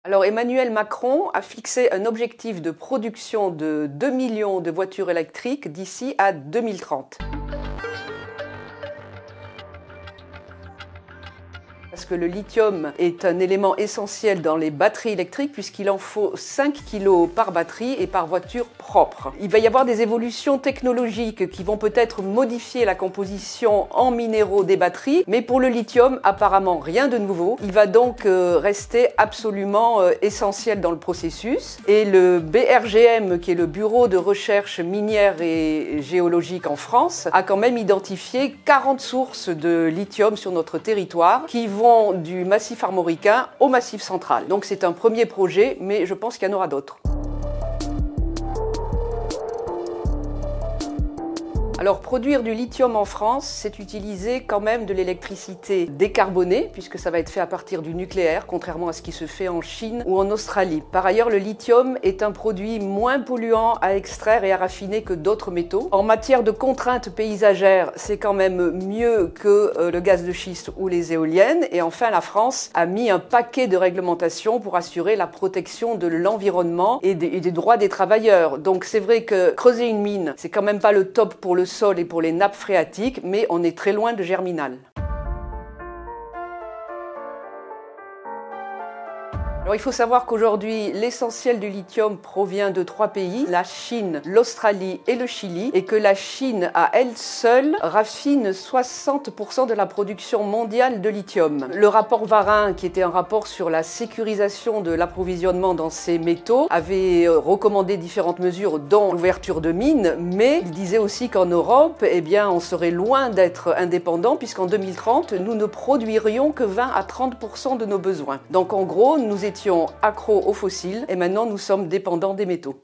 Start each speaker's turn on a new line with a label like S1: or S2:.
S1: Alors Emmanuel Macron a fixé un objectif de production de 2 millions de voitures électriques d'ici à 2030. Parce que le lithium est un élément essentiel dans les batteries électriques puisqu'il en faut 5 kg par batterie et par voiture propre. Il va y avoir des évolutions technologiques qui vont peut-être modifier la composition en minéraux des batteries, mais pour le lithium, apparemment rien de nouveau. Il va donc rester absolument essentiel dans le processus. Et le BRGM, qui est le Bureau de recherche minière et géologique en France, a quand même identifié 40 sources de lithium sur notre territoire qui vont du massif armoricain au massif central. Donc c'est un premier projet, mais je pense qu'il y en aura d'autres. Alors, produire du lithium en France, c'est utiliser quand même de l'électricité décarbonée, puisque ça va être fait à partir du nucléaire, contrairement à ce qui se fait en Chine ou en Australie. Par ailleurs, le lithium est un produit moins polluant à extraire et à raffiner que d'autres métaux. En matière de contraintes paysagères, c'est quand même mieux que le gaz de schiste ou les éoliennes. Et enfin, la France a mis un paquet de réglementations pour assurer la protection de l'environnement et des droits des travailleurs. Donc, c'est vrai que creuser une mine, c'est quand même pas le top pour le sol et pour les nappes phréatiques, mais on est très loin de Germinal. Alors, il faut savoir qu'aujourd'hui, l'essentiel du lithium provient de 3 pays, la Chine, l'Australie et le Chili, et que la Chine, à elle seule, raffine 60% de la production mondiale de lithium. Le rapport Varin, qui était un rapport sur la sécurisation de l'approvisionnement dans ces métaux, avait recommandé différentes mesures, dont l'ouverture de mines, mais il disait aussi qu'en Europe, eh bien, on serait loin d'être indépendant, puisqu'en 2030, nous ne produirions que 20 à 30% de nos besoins. Donc, en gros, nous étions accros aux fossiles et maintenant nous sommes dépendants des métaux.